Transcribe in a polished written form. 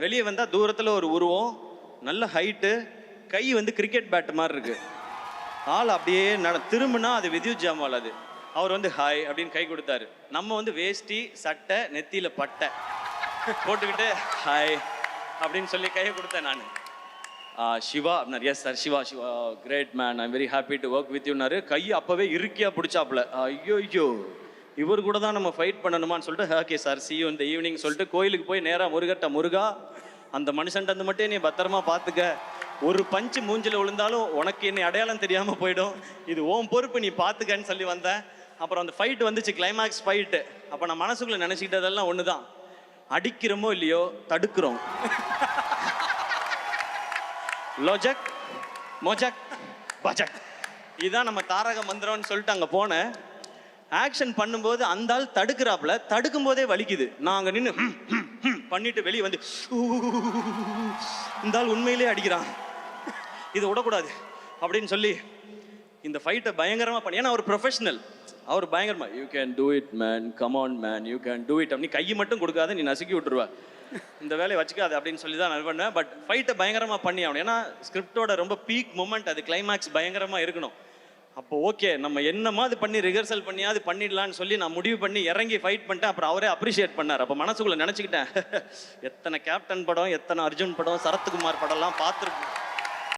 வெளியே வந்தால் தூரத்தில் ஒரு உருவம், நல்ல ஹைட்டு, கை வந்து கிரிக்கெட் பேட் மாதிரி இருக்கு. ஆள் அப்படியே திரும்பினா அது வித்யுத் ஜாமால். அது அவர் வந்து ஹாய் அப்படின்னு கை கொடுத்தாரு. நம்ம வந்து வேஷ்டி சட்டை நெத்தியில் பட்டை போட்டுக்கிட்டு ஹாய் அப்படின்னு சொல்லி கையை கொடுத்தேன் நான். சிவா அப்படின்னாரு. Yes sir, Shiva Shiva great man, I'm very happy to work with யூனாரு. கை அப்போவே இருக்கியா பிடிச்சாப்புல. ஐயோ இவர் கூட தான் நம்ம ஃபைட் பண்ணணுமான்னு சொல்லிட்டு ஓகே சார் சி யூ இந்த ஈவினிங் சொல்லிட்டு கோயிலுக்கு போய் நேராக முருகட்ட, முருகா அந்த மனுஷன்ட்டு வந்து மட்டும் நீ பத்திரமா பார்த்துக்க, ஒரு பஞ்சு மூஞ்சில் விழுந்தாலும் உனக்கு என்னை அடையாளம் தெரியாமல் போயிடும், இது ஓம் பொறுப்பு, நீ பார்த்துக்கன்னு சொல்லி வந்தேன். அப்புறம் அந்த ஃபைட்டு வந்துச்சு, கிளைமேக்ஸ் ஃபைட்டு. அப்போ நான் மனசுக்குள்ளே நினச்சிக்கிட்டதெல்லாம் ஒன்று தான், அடிக்கிறோமோ இல்லையோ தடுக்கிறோம். லோஜக் மோஜக் பஜக், இதுதான் நம்ம தாரக மந்திரம்னு சொல்லிட்டு அங்கே போனேன். ஆக்ஷன் பண்ணும்போது அந்த ஆள் தடுக்கிறாப்புல, தடுக்கும் போதே வலிக்குது. நான் அங்கே நின்று பண்ணிட்டு வெளியே வந்து இந்த ஆள் உண்மையிலே அடிக்கிறான், இதை விடக்கூடாது அப்படின்னு சொல்லி இந்த ஃபைட்டை பயங்கரமாக பண்ணி. ஏன்னா அவர் ப்ரொஃபஷனல், அவர் பயங்கரமா you can do it man, come on man, you can do it. நீ கையை மட்டும் கொடுக்காத, நீ நசுக்கி விட்டுருவா, இந்த வேலையை வச்சுக்காது அப்படின்னு சொல்லி தான் நான் பண்ணேன். பட் ஃபைட்டை பயங்கரமாக பண்ணி ஆகணும். ஏன்னா ஸ்கிரிப்டோட ரொம்ப பீக் மூமெண்ட் அது, கிளைமேக்ஸ் பயங்கரமாக இருக்கணும். அப்போ ஓகே நம்ம என்னமாவது பண்ணி ரிஹர்சல் பண்ணியாவது பண்ணிடலான்னு சொல்லி நான் முடிவு பண்ணி இறங்கி ஃபைட் பண்ணிட்டேன். அப்புறம் அவரே அப்ரிஷியேட் பண்ணார். அப்போ மனசுக்குள்ளே நினச்சிக்கிட்டேன், எத்தனை கேப்டன் படம், எத்தனை அர்ஜுன் படம், சரத்குமார் படம்லாம் பார்த்துருக்கேன்.